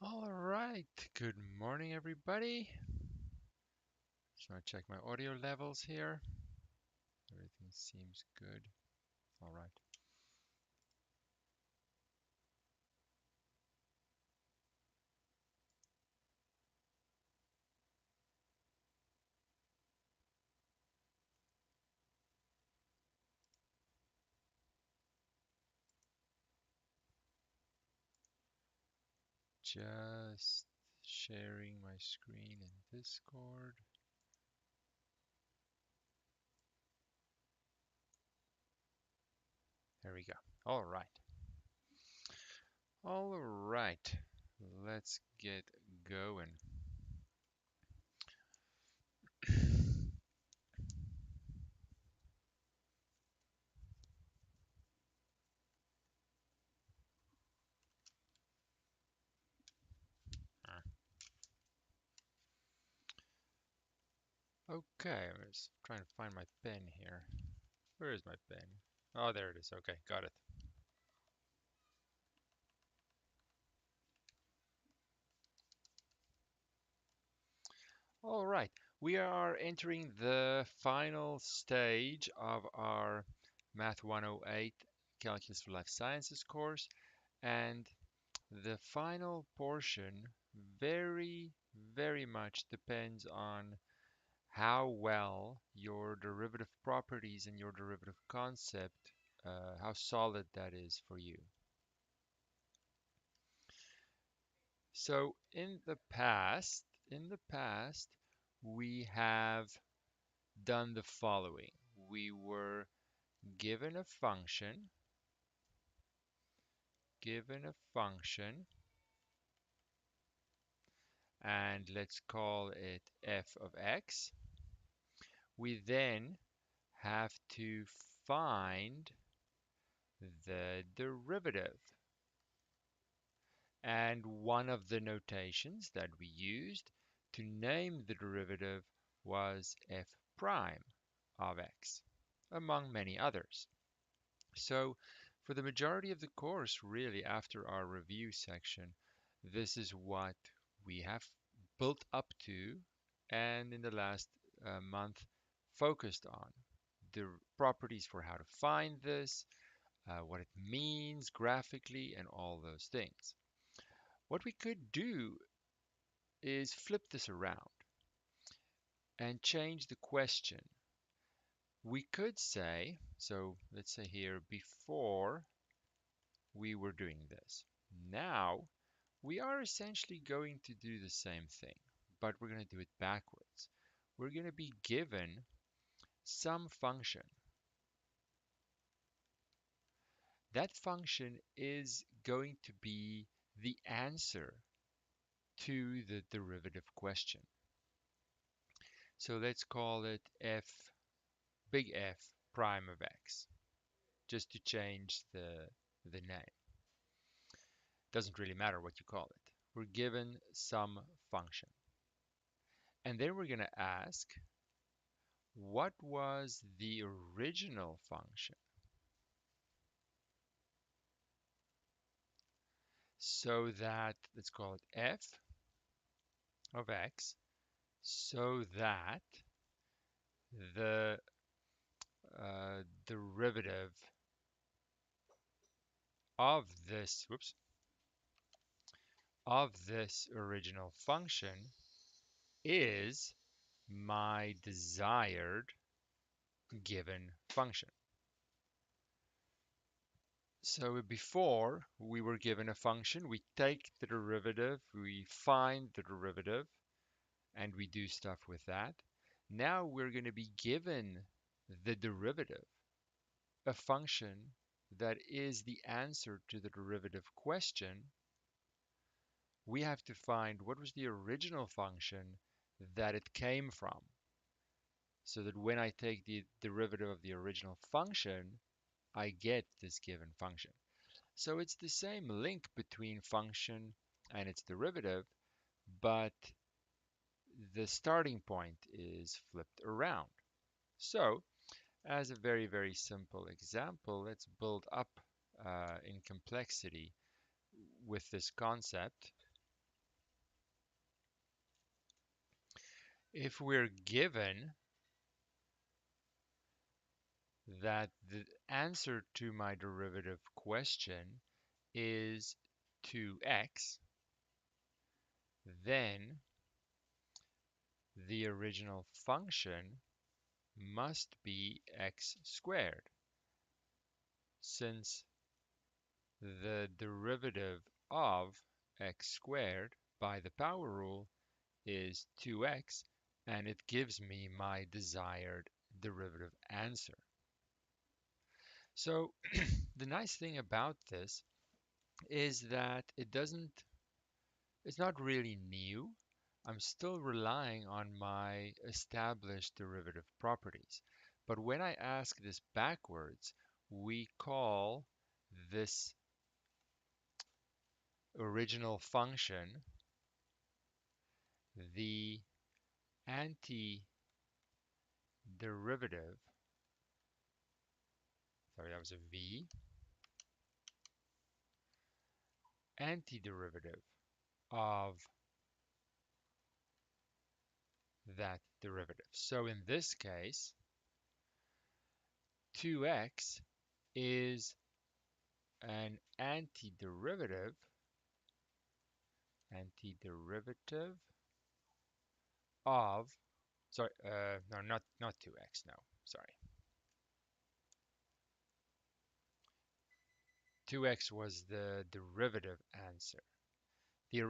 All right, good morning, everybody. Just want to check my audio levels here. Everything seems good. All right. Just sharing my screen in Discord. There we go. All right. All right. Let's get going. Okay, I was trying to find my pen here. Where is my pen? Oh, there it is. Okay, got it. All right, we are entering the final stage of our Math 108 Calculus for Life Sciences course, and the final portion very much depends on how well your derivative properties and your derivative concept, how solid that is for you. So in the past, we have done the following. We were given a function, given a function, and let's call it f of x. We then have to find the derivative. And one of the notations that we used to name the derivative was f prime of x, among many others. So for the majority of the course, really after our review section, this is what we have built up to and in the last month focused on. The properties for how to find this, what it means graphically, and all those things. What we could do is flip this around and change the question. We could say, so let's say here, before we were doing this. Now, we are essentially going to do the same thing, but we're going to do it backwards. We're going to be given some function. That function is going to be the answer to the derivative question. So let's call it big F prime of x, just to change the name. Doesn't really matter what you call it. We're given some function. And then we're going to ask, what was the original function? So that, let's call it f of x, so that the derivative of this, whoops, of this original function is my desired given function. So before we were given a function, we take the derivative, we find the derivative, and we do stuff with that. Now we're going to be given the derivative, a function that is the answer to the derivative question. We have to find what was the original function that it came from, so that when I take the derivative of the original function, I get this given function. So it's the same link between function and its derivative, but the starting point is flipped around. So as a very simple example, let's build up in complexity with this concept. If we're given that the answer to my derivative question is 2x, then the original function must be x squared, since the derivative of x squared by the power rule is 2x, and it gives me my desired derivative answer. So the nice thing about this is that it's not really new. I'm still relying on my established derivative properties. But when I ask this backwards, we call this original function the antiderivative, sorry, that was a V, antiderivative of that derivative. So in this case, 2x is an antiderivative of, sorry, no, not 2x, no, sorry. 2x was the derivative answer. The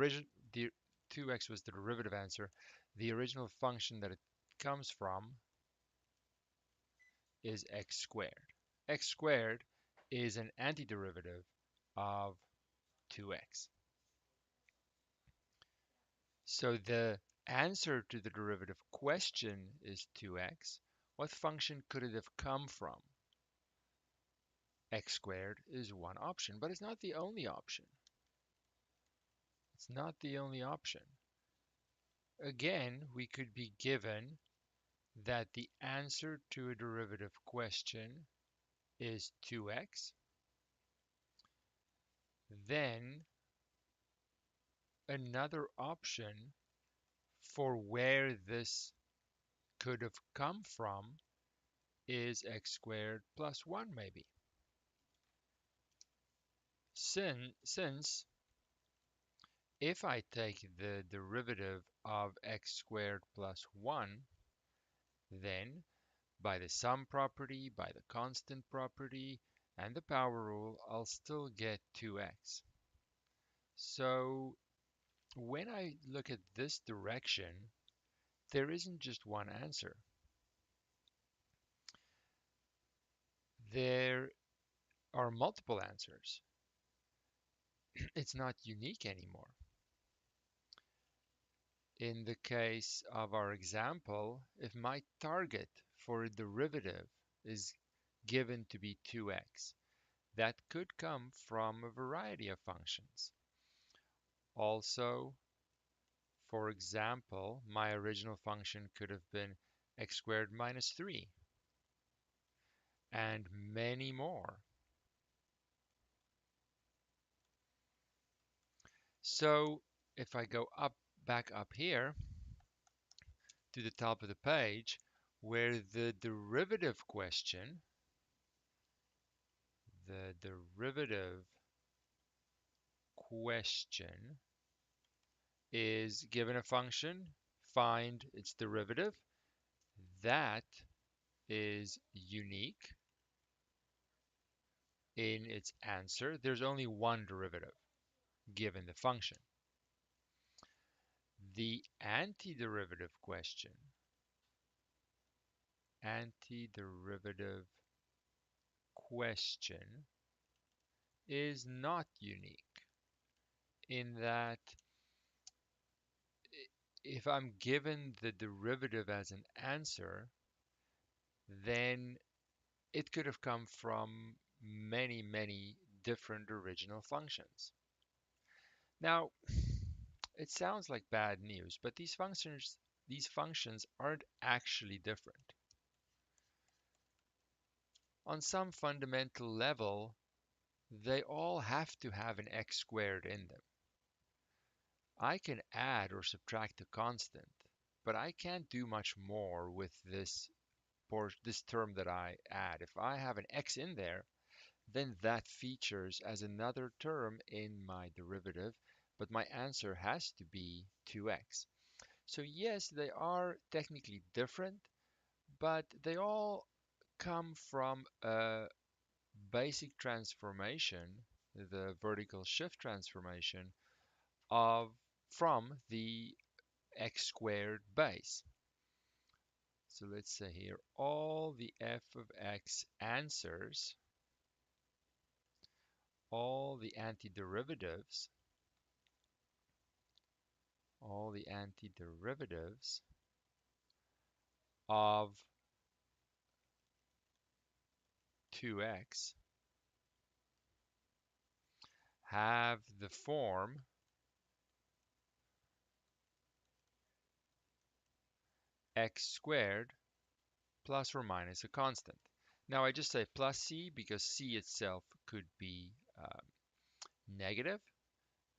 2x was the derivative answer. The original function that it comes from is x squared. X squared is an antiderivative of 2x. So the answer to the derivative question is 2x. What function could it have come from? X squared is one option, but it's not the only option. It's not the only option. Again, we could be given that the answer to a derivative question is 2x. Then another option for where this could have come from is x squared plus 1 maybe. Since if I take the derivative of x squared plus 1, then by the sum property, by the constant property, and the power rule, I'll still get 2x. So when I look at this direction, there isn't just one answer. There are multiple answers. It's not unique anymore. In the case of our example, if my target for a derivative is given to be 2x, that could come from a variety of functions. Also, for example, my original function could have been x squared minus 3, and many more. So if I go back up here to the top of the page, where the derivative question, is given a function, find its derivative, that is unique in its answer. There's only one derivative given the function. The antiderivative question, antiderivative question is not unique in that if I'm given the derivative as an answer, then it could have come from many, many different original functions. Now, it sounds like bad news, but these functions aren't actually different. On some fundamental level, they all have to have an x squared in them. I can add or subtract a constant, but I can't do much more with this term that I add. If I have an x in there, then that features as another term in my derivative, but my answer has to be 2x. So yes, they are technically different, but they all come from a basic transformation, the vertical shift transformation of from the x squared base. So let's say here all the f of x answers, all the antiderivatives, all the antiderivatives of 2x have the form x squared plus or minus a constant. Now I just say plus c because c itself could be negative,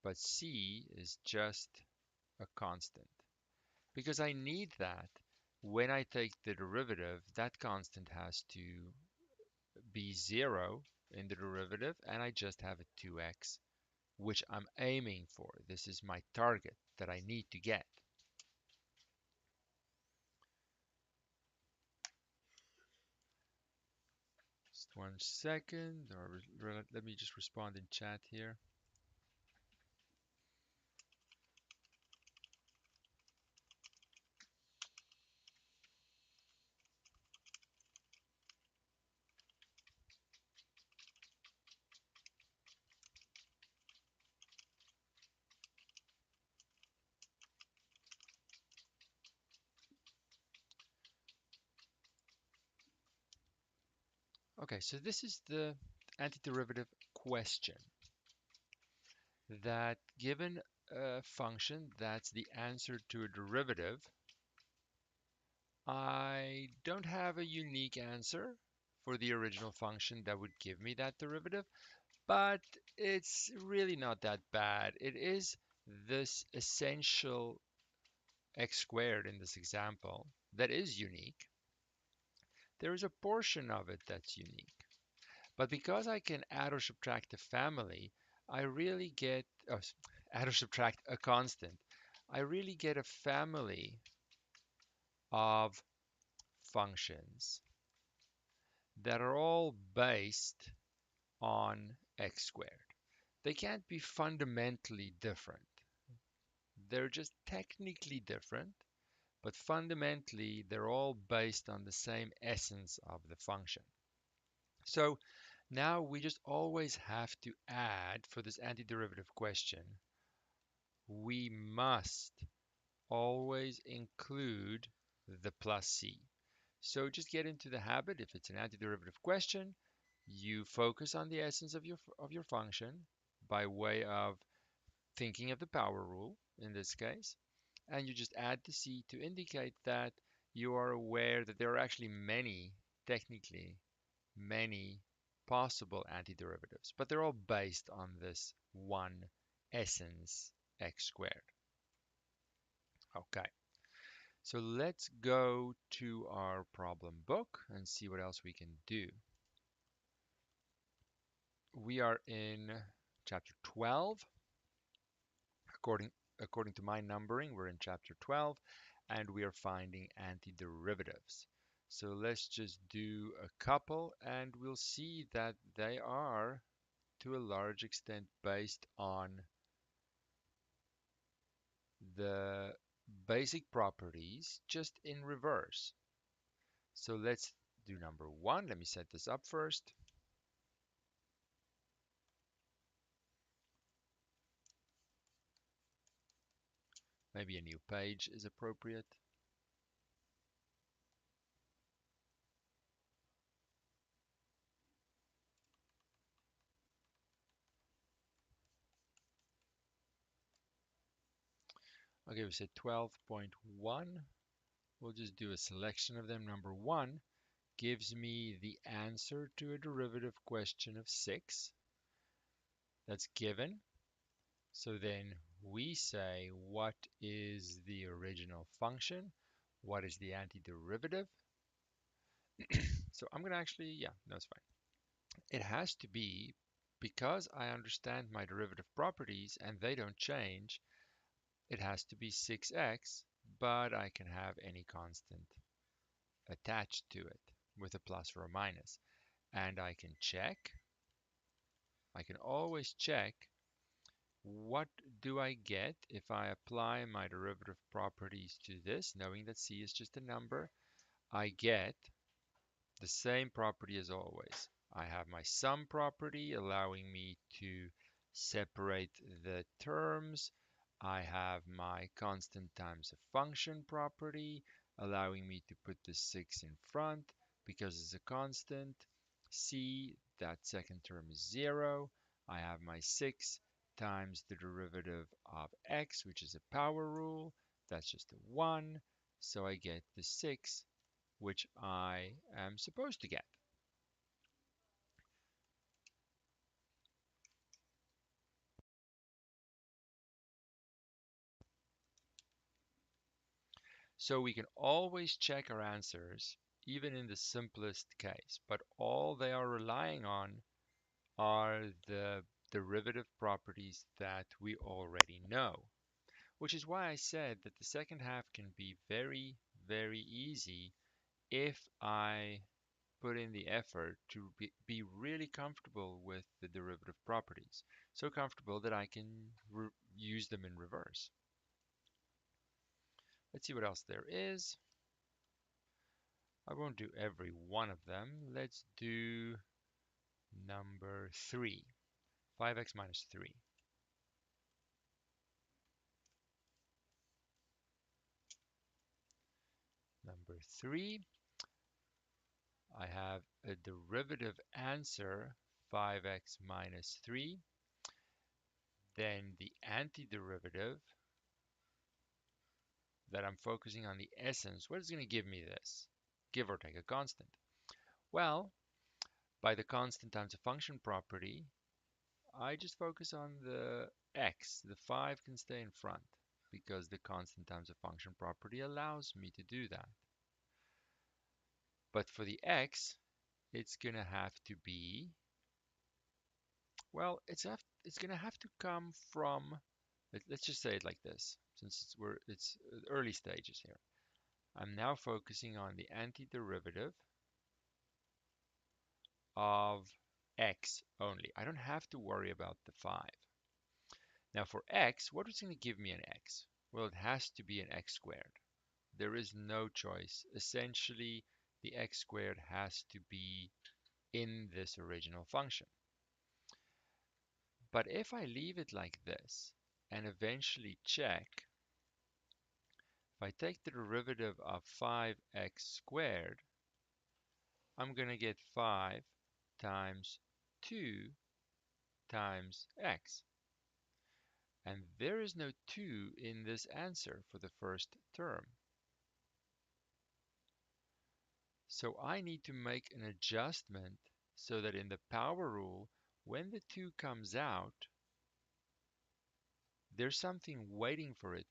but c is just a constant. Because I need that when I take the derivative, that constant has to be 0 in the derivative, and I just have a 2x, which I'm aiming for. This is my target that I need to get. Just 1 second, or let me just respond in chat here. Okay, so this is the antiderivative question, that given a function that's the answer to a derivative, I don't have a unique answer for the original function that would give me that derivative, but it's really not that bad. It is this essential x squared in this example that is unique. There is a portion of it that's unique. But because I can add or subtract a family, I really get, add or subtract a constant, I really get a family of functions that are all based on x squared. They can't be fundamentally different. They're just technically different, but fundamentally they're all based on the same essence of the function. So now we just always have to add, for this antiderivative question, we must always include the plus c. So just get into the habit. If it's an antiderivative question, you focus on the essence of your function by way of thinking of the power rule in this case, and you just add the c to indicate that you are aware that there are actually technically many possible antiderivatives, but they're all based on this one essence x squared. Okay, so let's go to our problem book and see what else we can do. We are in chapter 12. According, according to my numbering, we're in chapter 12, and we are finding antiderivatives. So let's just do a couple, and we'll see that they are, to a large extent, based on the basic properties, just in reverse. So let's do number 1. Let me set this up first. Maybe a new page is appropriate. Okay, we said 12.1. We'll just do a selection of them. Number 1 gives me the answer to a derivative question of 6. That's given. So then we say, what is the original function? What is the antiderivative? So I'm going to actually, yeah, no, it's fine. It has to be, because I understand my derivative properties and they don't change, it has to be 6x, but I can have any constant attached to it with a plus or a minus. And I can always check, what do I get if I apply my derivative properties to this, knowing that c is just a number? I get the same property as always. I have my sum property allowing me to separate the terms. I have my constant times a function property allowing me to put the 6 in front because it's a constant. C, that second term is 0. I have my 6 times the derivative of x, which is a power rule. That's just a 1. So I get the 6 which I am supposed to get. So we can always check our answers, even in the simplest case, but all they are relying on are the derivative properties that we already know, which is why I said that the second half can be very, very easy if I put in the effort to be really comfortable with the derivative properties. So comfortable that I can use them in reverse. Let's see what else there is. I won't do every one of them. Let's do number 3, 5x minus 3. Number 3, I have a derivative answer, 5x minus 3. Then the antiderivative that I'm focusing on the essence. What is going to give me this? Give or take a constant. Well, by the constant times a function property, I just focus on the x. The 5 can stay in front because the constant times a function property allows me to do that. But for the x, it's going to have to be, well, it's going to have to come from, let's just say it like this, since it's early stages here. I'm now focusing on the antiderivative of x only. I don't have to worry about the 5. Now for x, what is going to give me an x? Well, it has to be an x squared. There is no choice. Essentially, the x squared has to be in this original function. But if I leave it like this and eventually check, if I take the derivative of 5x squared, I'm going to get 5 times 2 times x. And there is no 2 in this answer for the first term. So I need to make an adjustment so that in the power rule, when the 2 comes out, there's something waiting for it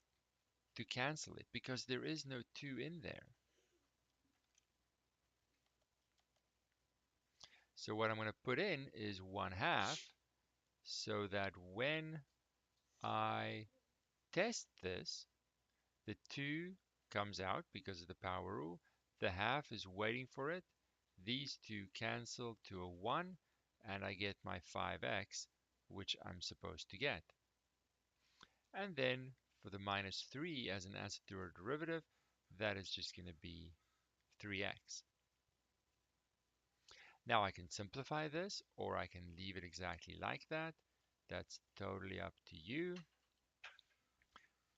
to cancel it because there is no 2 in there. So what I'm going to put in is 1/2 so that when I test this, the 2 comes out because of the power rule. The half is waiting for it. These two cancel to a 1, and I get my 5x, which I'm supposed to get. And then for the minus 3 as an answer to our derivative, that is just going to be 3x. Now I can simplify this, or I can leave it exactly like that. That's totally up to you.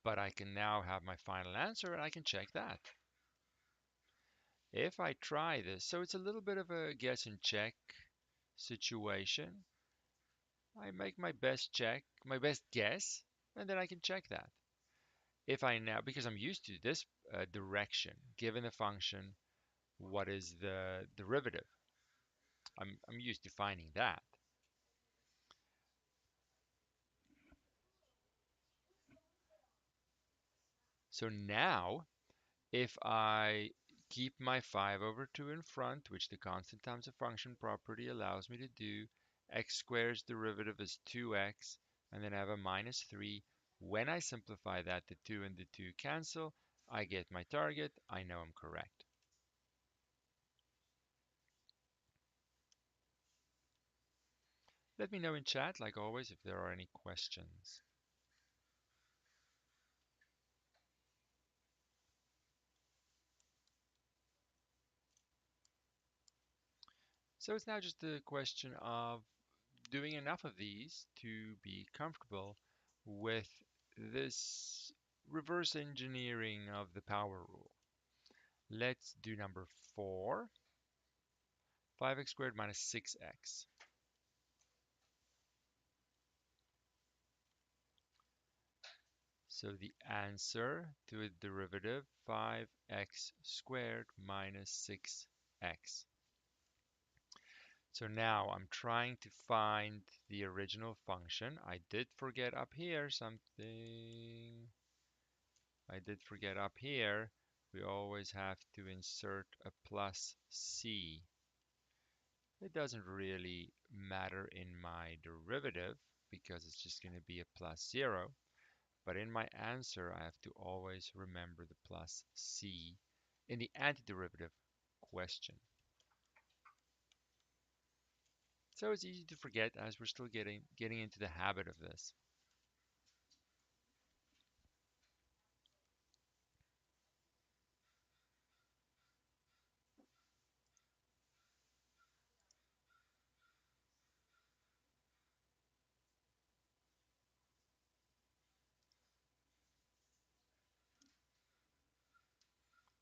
But I can now have my final answer, and I can check that. If I try this, so it's a little bit of a guess and check situation. I make my best check, my best guess, and then I can check that. If I now, because I'm used to this direction, given the function, what is the derivative? I'm used to finding that. So now, if I keep my 5 over 2 in front, which the constant times a function property allows me to do, x squared's derivative is 2x, and then I have a minus 3. When I simplify that, the 2 and the 2 cancel. I get my target. I know I'm correct. Let me know in chat, like always, if there are any questions. So it's now just a question of doing enough of these to be comfortable with this reverse engineering of the power rule. Let's do number 4, 5x squared minus 6x. So the answer to a derivative 5x squared minus 6x. So now I'm trying to find the original function. I did forget up here something. I did forget up here. We always have to insert a plus c. It doesn't really matter in my derivative because it's just going to be a plus 0. But in my answer, I have to always remember the plus c in the antiderivative question. So it's easy to forget as we're still getting into the habit of this.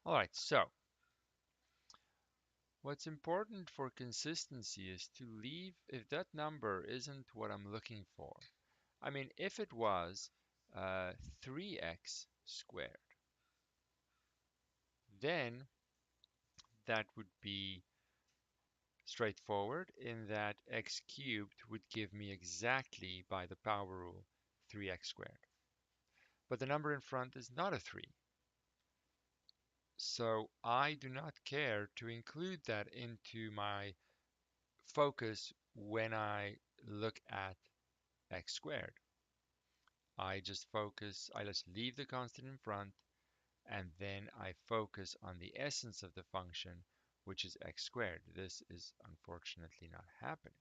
All right, so what's important for consistency is to leave if that number isn't what I'm looking for. I mean, if it was 3x squared, then that would be straightforward in that x cubed would give me exactly by the power rule 3x squared. But the number in front is not a 3. So I do not care to include that into my focus when I look at x squared. I just leave the constant in front, and then I focus on the essence of the function, which is x squared. This is unfortunately not happening.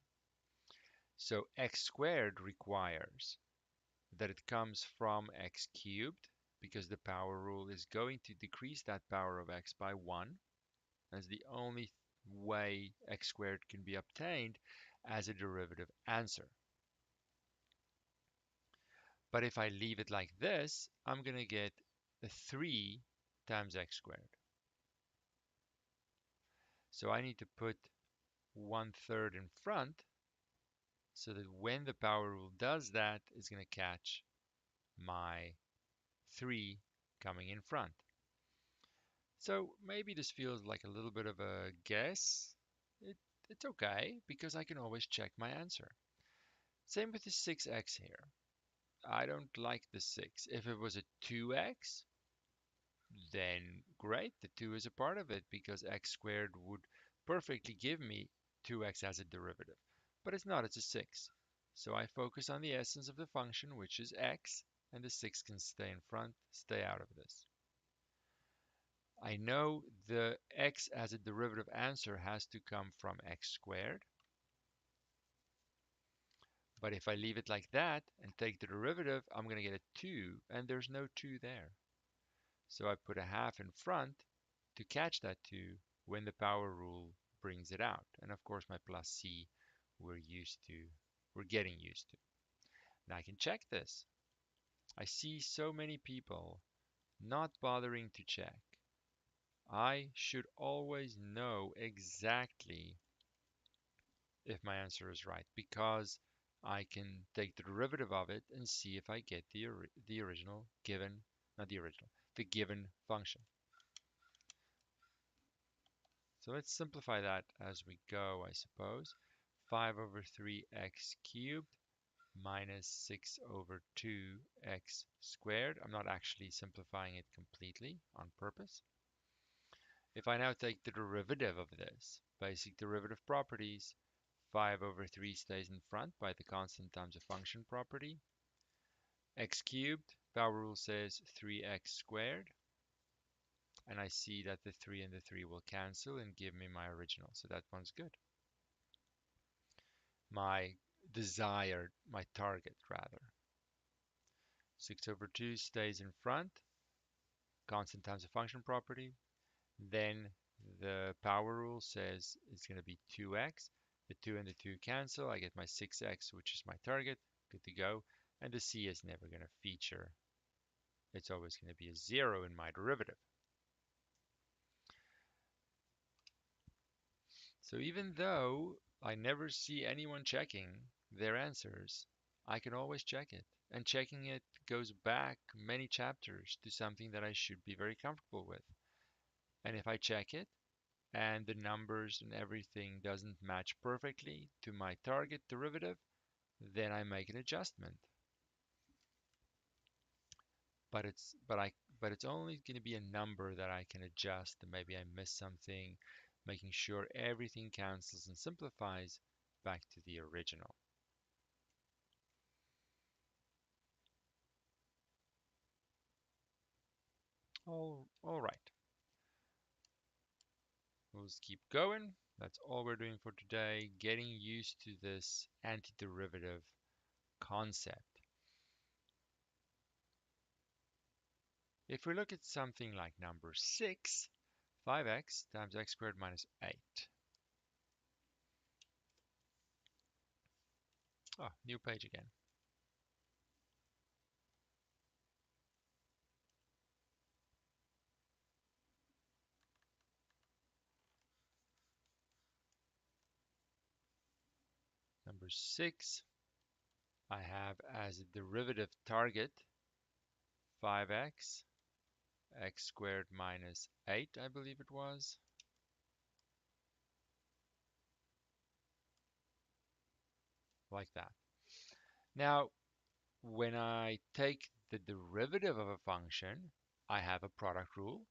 So x squared requires that it comes from x cubed, because the power rule is going to decrease that power of x by 1. That's the only way x squared can be obtained as a derivative answer. But if I leave it like this, I'm going to get a 3 times x squared. So I need to put 1/3 in front so that when the power rule does that, it's going to catch my 3 coming in front. So maybe this feels like a little bit of a guess. It, it's okay because I can always check my answer. Same with the 6x here. I don't like the 6. If it was a 2x, then great, the 2 is a part of it because x squared would perfectly give me 2x as a derivative. But it's not, it's a 6. So I focus on the essence of the function, which is x, and the 6 can stay in front, stay out of this. I know the x as a derivative answer has to come from x squared. But if I leave it like that and take the derivative, I'm going to get a 2, and there's no 2 there. So I put a half in front to catch that 2 when the power rule brings it out. And of course, my plus c we're getting used to. Now I can check this. I see so many people not bothering to check. I should always know exactly if my answer is right because I can take the derivative of it and see if I get the original given, not the original, the given function. So let's simplify that as we go, I suppose. 5 over 3x cubed minus 6 over 2x squared. I'm not actually simplifying it completely on purpose. If I now take the derivative of this, basic derivative properties, 5 over 3 stays in front by the constant times a function property. X cubed, power rule says 3x squared. And I see that the 3 and the 3 will cancel and give me my original. So that one's good. My desired, my target rather. 6 over 2 stays in front, constant times a function property. Then the power rule says it's going to be 2x. The 2 and the 2 cancel. I get my 6x, which is my target. Good to go. And the c is never going to feature. It's always going to be a 0 in my derivative. So even though I never see anyone checking their answers, I can always check it. And checking it goes back many chapters to something that I should be very comfortable with. And if I check it and the numbers and everything doesn't match perfectly to my target derivative, then I make an adjustment. But it's only going to be a number that I can adjust, and maybe I miss something, making sure everything cancels and simplifies back to the original. All right. We'll just keep going. That's all we're doing for today, getting used to this antiderivative concept. If we look at something like number 6, 5x times x squared minus 8. Oh, new page again. Number 6, I have as a derivative target 5x, x squared minus 8, I believe it was. Like that. Now, when I take the derivative of a function, I have a product rule.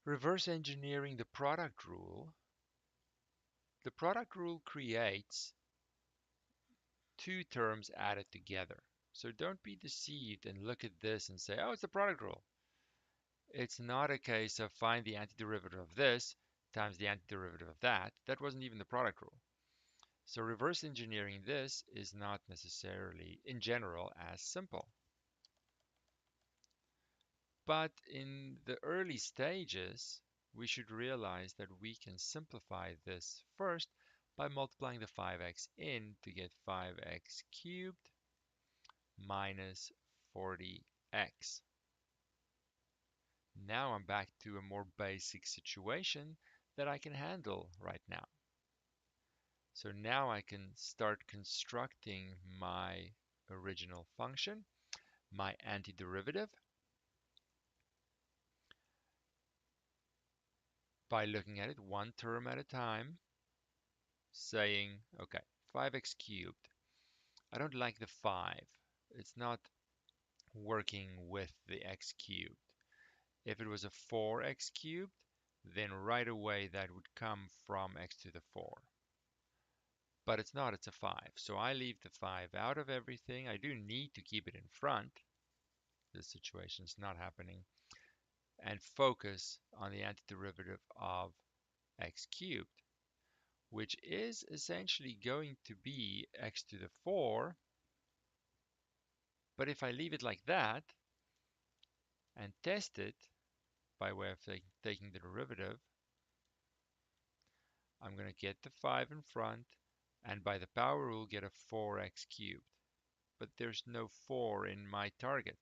Reverse engineering the product rule creates two terms added together. So don't be deceived and look at this and say, oh, it's the product rule. It's not a case of find the antiderivative of this times the antiderivative of that. That wasn't even the product rule. So reverse engineering this is not necessarily, in general, as simple. But in the early stages, we should realize that we can simplify this first by multiplying the 5x in to get 5x cubed minus 40x. Now I'm back to a more basic situation that I can handle right now. So now I can start constructing my original function, my antiderivative, by looking at it one term at a time, saying, okay, 5x cubed. I don't like the 5. It's not working with the x cubed. If it was a 4x cubed, then right away that would come from x to the 4. But it's not, it's a 5. So I leave the 5 out of everything. I do need to keep it in front. This situation is not happening. And focus on the antiderivative of x cubed, which is essentially going to be x to the 4. But if I leave it like that and test it by way of taking the derivative, I'm going to get the 5 in front and by the power rule get a 4x cubed. But there's no 4 in my target.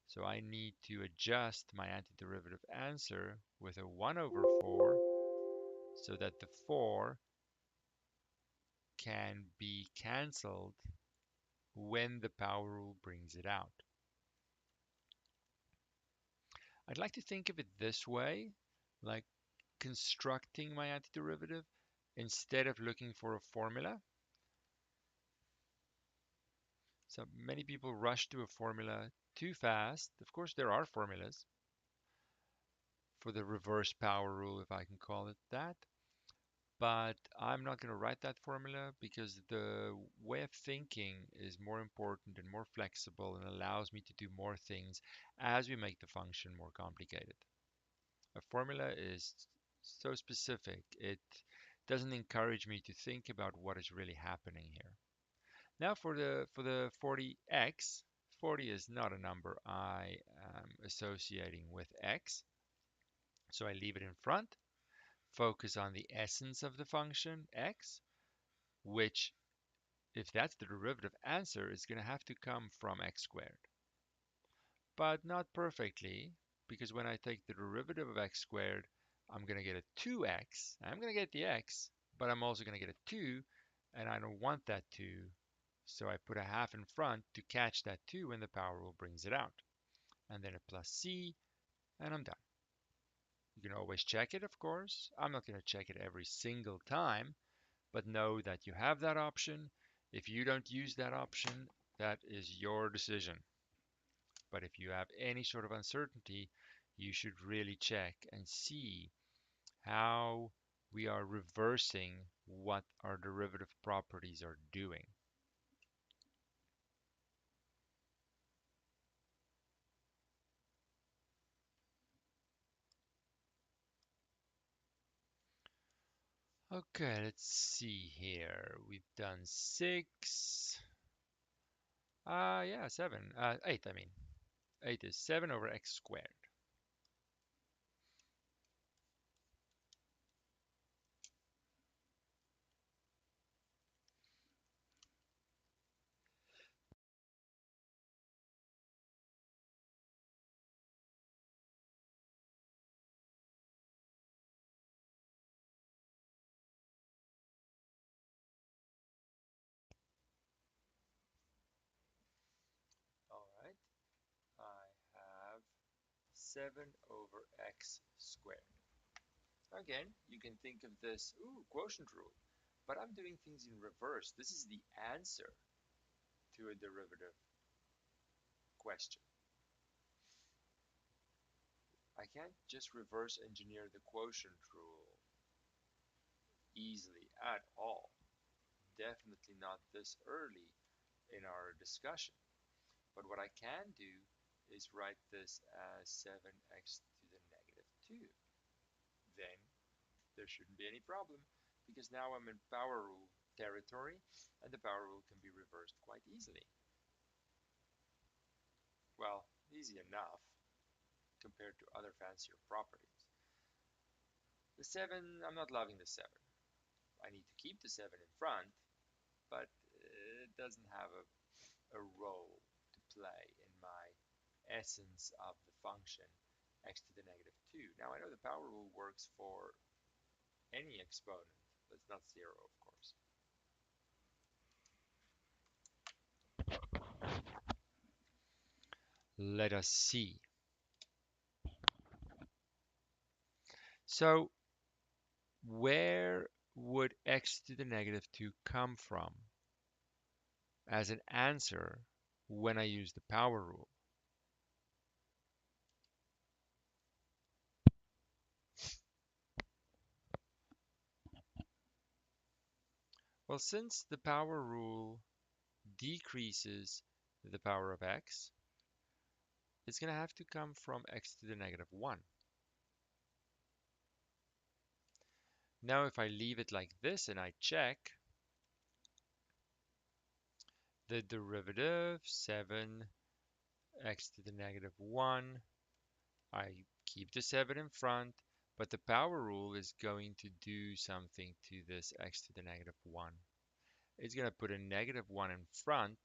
So I need to adjust my antiderivative answer with a 1 over 4 so that the 4 can be cancelled when the power rule brings it out. I'd like to think of it this way, like constructing my antiderivative instead of looking for a formula. So many people rush to a formula too fast. Of course, there are formulas for the reverse power rule, if I can call it that. But I'm not going to write that formula because the way of thinking is more important and more flexible and allows me to do more things as we make the function more complicated. A formula is so specific, it doesn't encourage me to think about what is really happening here. Now for the 40x, 40 is not a number I am associating with x, so I leave it in front. Focus on the essence of the function x, which, if that's the derivative answer, is going to have to come from x squared. But not perfectly, because when I take the derivative of x squared, I'm going to get a 2x. I'm going to get the x, but I'm also going to get a 2, and I don't want that 2, so I put a half in front to catch that 2 when the power rule brings it out. And then a plus c, and I'm done. You can always check it, of course. I'm not going to check it every single time, but know that you have that option. If you don't use that option, that is your decision. But if you have any sort of uncertainty, you should really check and see how we are reversing what our derivative properties are doing. Okay, let's see here. We've done 6. Yeah, 7. 8, I mean. 8 is 7 over x squared. All right, I have 7 over x squared. Again, you can think of this, quotient rule, but I'm doing things in reverse. This is the answer to a derivative question. I can't just reverse engineer the quotient rule easily at all. Definitely not this early in our discussion. But what I can do is write this as 7x to the negative 2. Then there shouldn't be any problem because now I'm in power rule territory and the power rule can be reversed quite easily. Well, easy enough compared to other fancier properties. The 7, I'm not loving the 7. I need to keep the 7 in front, but it doesn't have a role to play in my essence of the function x to the negative 2. Now I know the power rule works for any exponent, but it's not 0, of course. Let us see. So where would x to the negative 2 come from as an answer when I use the power rule? Well, since the power rule decreases the power of x, it's going to have to come from x to the negative 1. Now, if I leave it like this and I check, the derivative, 7x to the negative 1, I keep the 7 in front, but the power rule is going to do something to this x to the negative 1. It's going to put a negative 1 in front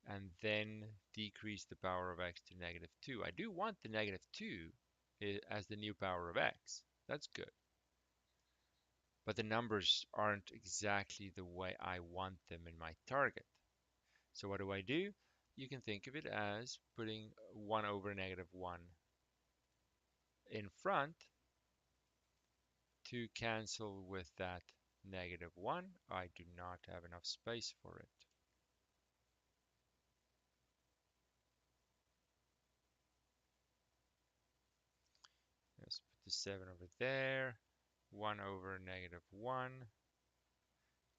and then decrease the power of x to negative 2. I do want the negative 2 as the new power of x. That's good. But the numbers aren't exactly the way I want them in my target. So what do? You can think of it as putting 1 over negative 1 in front to cancel with that negative 1. I do not have enough space for it. the 7 over there. 1 over negative 1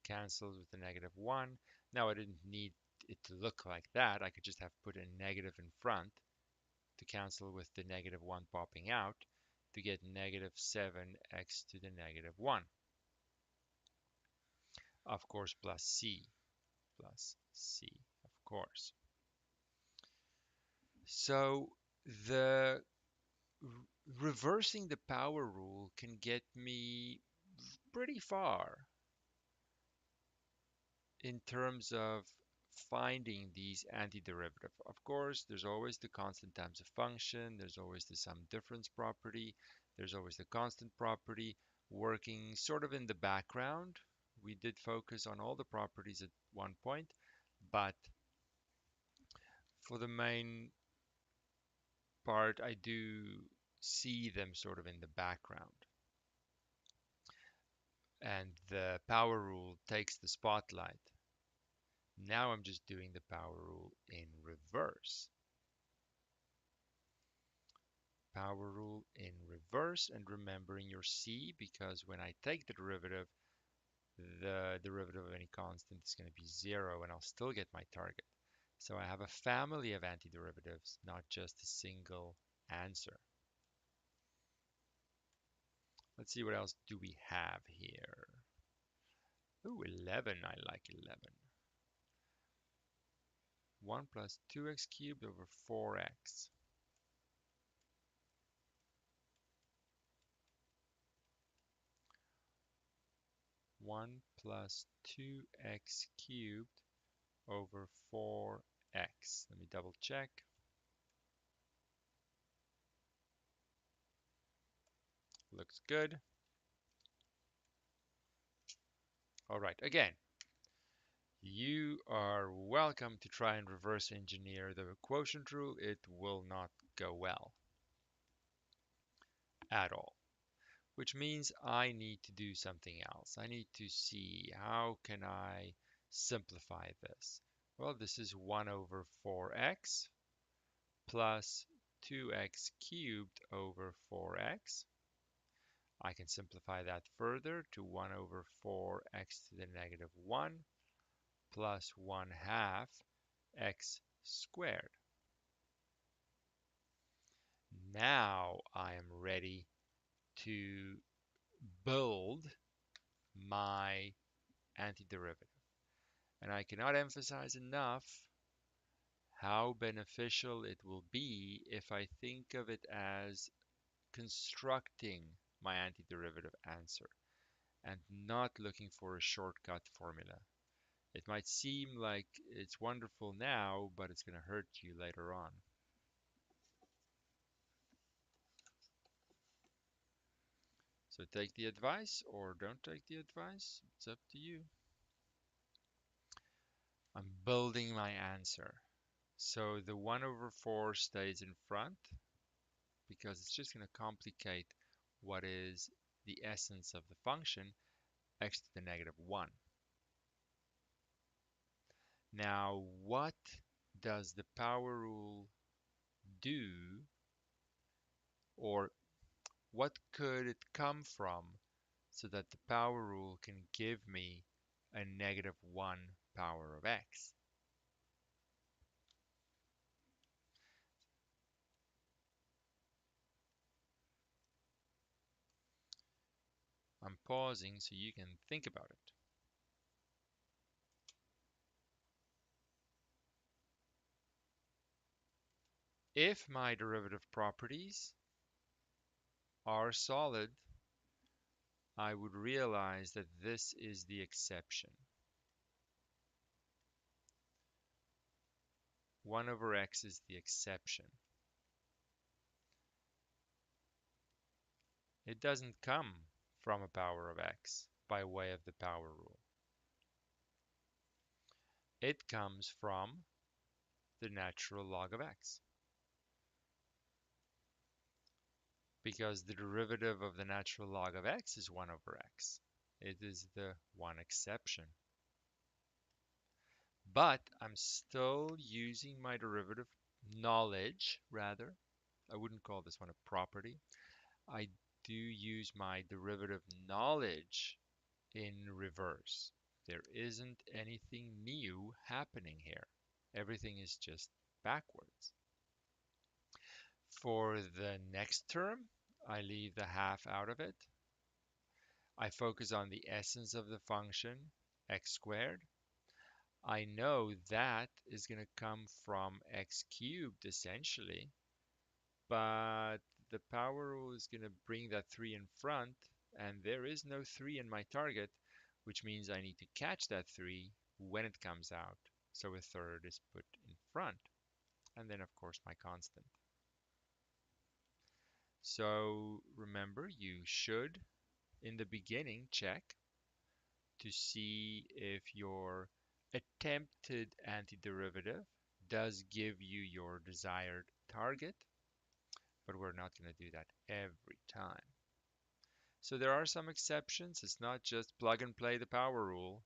cancels with the negative 1. Now I didn't need it to look like that. I could just have put a negative in front to cancel with the negative 1 popping out to get negative 7x to the negative 1. Of course, plus c, of course. So the reversing the power rule can get me pretty far in terms of finding these antiderivative. Of course, there's always the constant times a function, there's always the sum difference property, there's always the constant property working sort of in the background. We did focus on all the properties at one point, but for the main part, I do see them sort of in the background. And the power rule takes the spotlight. Now I'm just doing the power rule in reverse. Power rule in reverse, and remembering your c, because when I take the derivative of any constant is going to be 0 and I'll still get my target. So I have a family of antiderivatives, not just a single answer. Let's see what else do we have here. Ooh, 11, I like 11. 1 plus 2x cubed over 4x. 1 plus 2x cubed over 4x. Let me double check. Looks good. All right, again, you are welcome to try and reverse engineer the quotient rule. It will not go well at all, which means I need to do something else. I need to see how can I simplify this. Well, this is 1 over 4x plus 2x cubed over 4x. I can simplify that further to 1 over 4x to the negative 1 plus 1 half x squared. Now I am ready to build my antiderivative. And I cannot emphasize enough how beneficial it will be if I think of it as constructing my antiderivative answer and not looking for a shortcut formula. It might seem like it's wonderful now, but it's going to hurt you later on. So take the advice or don't take the advice. It's up to you. I'm building my answer. So the 1 over 4 stays in front because it's just going to complicate what is the essence of the function, x to the negative 1. Now, what does the power rule do, or what could it come from so that the power rule can give me a negative 1 power of x? I'm pausing so you can think about it. If my derivative properties are solid, I would realize that this is the exception. 1 over x is the exception. It doesn't come from a power of x by way of the power rule. It comes from the natural log of x. Because the derivative of the natural log of x is 1 over x. It is the one exception. But I'm still using my derivative knowledge, rather. I wouldn't call this one a property. I do use my derivative knowledge in reverse. There isn't anything new happening here. Everything is just backwards. For the next term, I leave the half out of it. I focus on the essence of the function, x squared. I know that is going to come from x cubed essentially, but the power rule is going to bring that 3 in front, and there is no 3 in my target, which means I need to catch that 3 when it comes out. So a third is put in front, and then of course my constant. So remember, you should, in the beginning, check to see if your attempted antiderivative does give you your desired target, but we're not going to do that every time. So there are some exceptions. It's not just plug and play the power rule.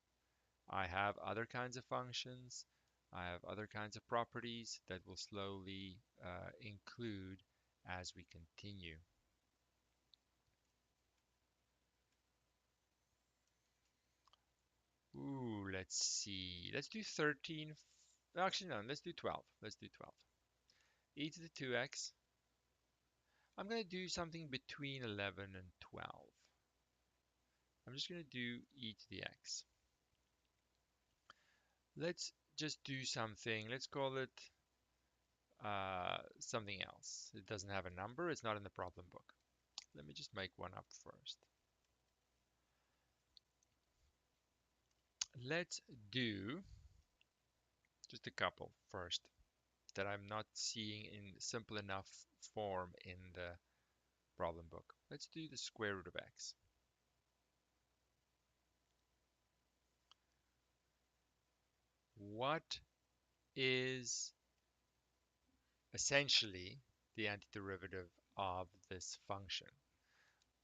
I have other kinds of functions. I have other kinds of properties that will slowly include as we continue. Ooh, let's see. Let's do 13. Actually, no, let's do 12. Let's do 12. E to the 2x. I'm going to do something between 11 and 12. I'm just going to do e to the x. Let's just do something. Let's call it something else. It doesn't have a number. It's not in the problem book. Let me just make one up first. Let's do just a couple first that I'm not seeing in simple enough form in the problem book. Let's do the square root of x. What is essentially the antiderivative of this function?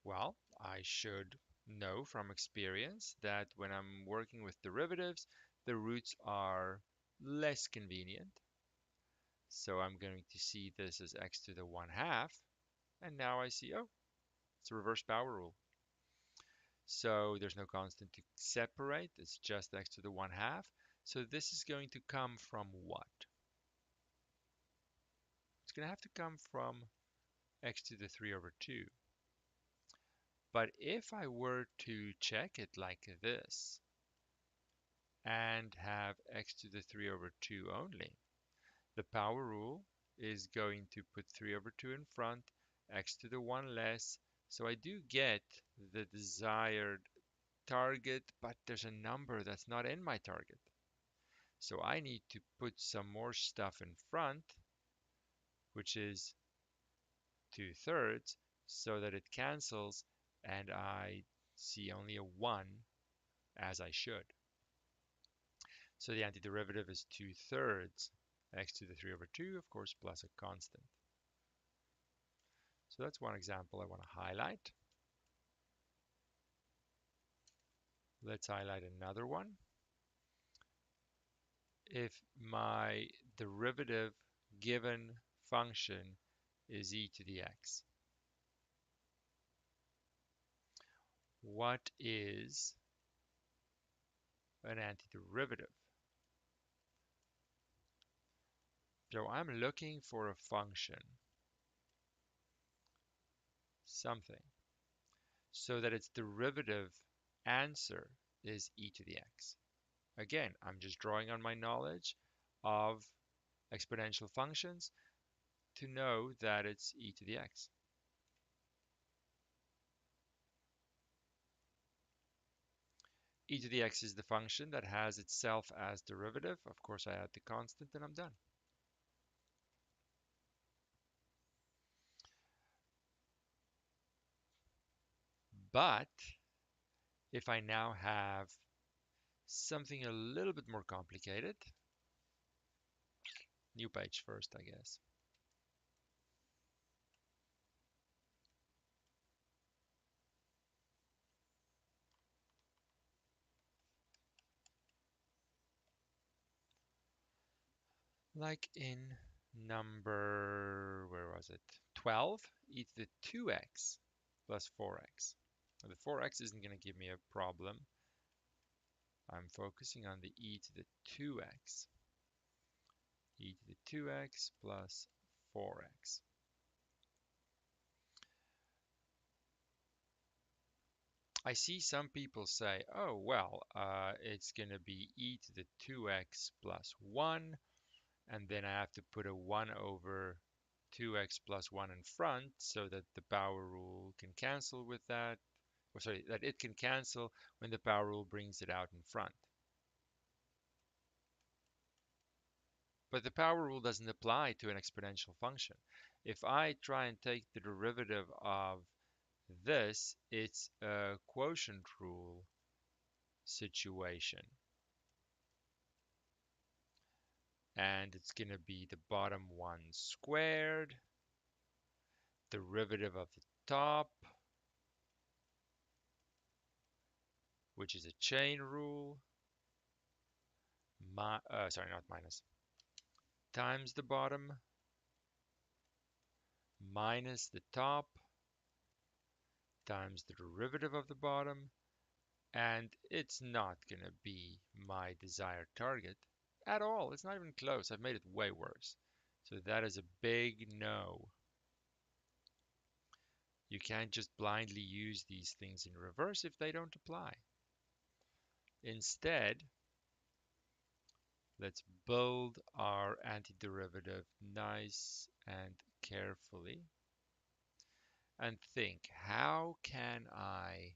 Well, I should know from experience that when I'm working with derivatives, the roots are less convenient. So I'm going to see this as x to the 1/2. And now I see, oh, it's a reverse power rule. So there's no constant to separate. It's just x to the 1/2. So this is going to come from what? It's going to have to come from x to the 3/2. But if I were to check it like this and have x to the 3/2 only, the power rule is going to put 3/2 in front, x to the 1 less. So I do get the desired target, but there's a number that's not in my target. So I need to put some more stuff in front, which is 2/3, so that it cancels and I see only a 1 as I should. So the antiderivative is 2/3 x to the 3/2, of course, plus a constant. So that's one example I want to highlight. Let's highlight another one. If my derivative given function is e to the x, what is an antiderivative? So I'm looking for a function, something, so that its derivative answer is e to the x. Again, I'm just drawing on my knowledge of exponential functions to know that it's e to the x. E to the x is the function that has itself as derivative. Of course, I add the constant and I'm done. But if I now have something a little bit more complicated, new page first, I guess. Like in number, where was it? 12, e to the 2x. plus 4x. Now, the 4x isn't going to give me a problem. I'm focusing on the e to the 2x. E to the 2x plus 4x. I see some people say, oh, well, it's going to be e to the 2x plus 1, and then I have to put a 1 over 2x plus 1 in front so that the power rule can cancel with that. Or sorry, that it can cancel when the power rule brings it out in front. But the power rule doesn't apply to an exponential function. If I try and take the derivative of this, it's a quotient rule situation. And it's going to be the bottom one squared, derivative of the top, which is a chain rule, sorry, not minus, times the bottom, minus the top, times the derivative of the bottom, and it's not going to be my desired target at all. It's not even close. I've made it way worse. So that is a big no. You can't just blindly use these things in reverse if they don't apply. Instead, let's build our antiderivative nice and carefully and think, how can I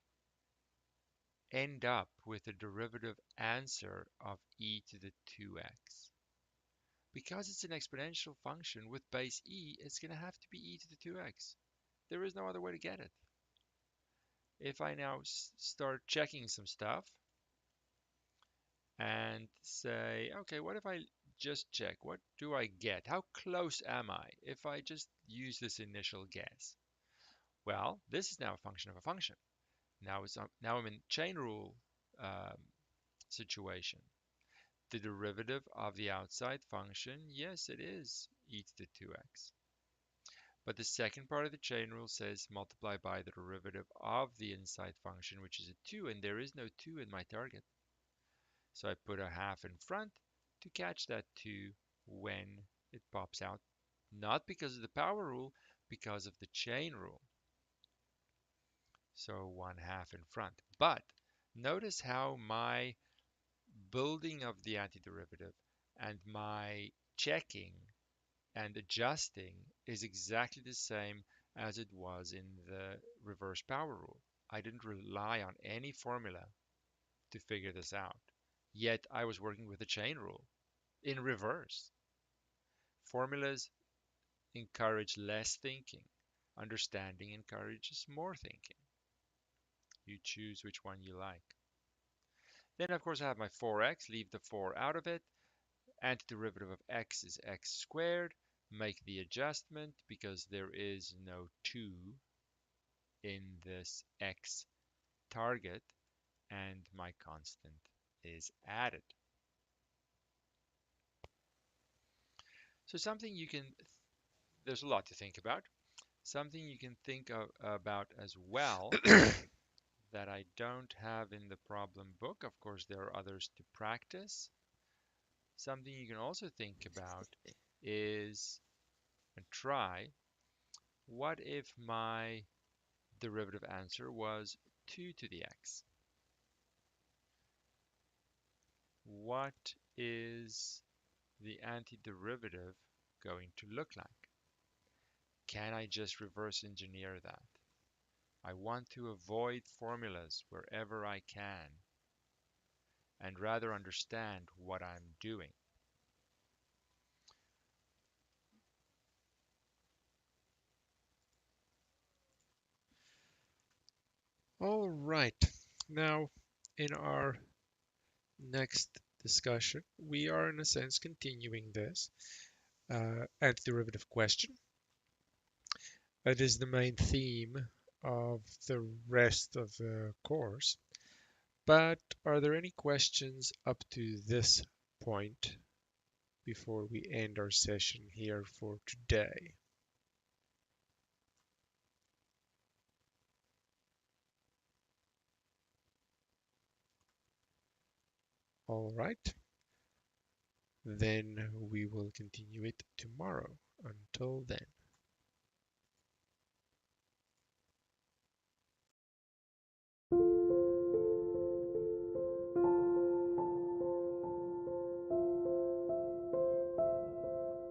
end up with a derivative answer of e to the 2x? Because it's an exponential function with base e, it's going to have to be e to the 2x. There is no other way to get it. If I now start checking some stuff and say, okay, what if I just check? What do I get? How close am I if I just use this initial guess? Well, this is now a function of a function. Now I'm in chain rule um, situation. The derivative of the outside function, yes, it is e to the 2x. But the second part of the chain rule says multiply by the derivative of the inside function, which is a 2, and there is no 2 in my target. So I put a half in front to catch that 2 when it pops out, not because of the power rule, because of the chain rule. So 1/2 in front. But notice how my building of the antiderivative and my checking and adjusting is exactly the same as it was in the reverse power rule. I didn't rely on any formula to figure this out. Yet I was working with the chain rule in reverse. Formulas encourage less thinking. Understanding encourages more thinking. You choose which one you like. Then, of course, I have my 4x. Leave the 4 out of it. Antiderivative of x is x squared. Make the adjustment because there is no 2 in this x target, and my constant is added. So there's a lot to think about. Something you can think about as well that I don't have in the problem book. Of course, there are others to practice. Something you can also think about is, and try, what if my derivative answer was 2 to the x? What is the antiderivative going to look like? Can I just reverse engineer that? I want to avoid formulas wherever I can and rather understand what I'm doing. All right. Now, in our next discussion, we are in a sense continuing this antiderivative question. That is the main theme of the rest of the course. But are there any questions up to this point before we end our session here for today? All right, then we will continue it tomorrow. Until then.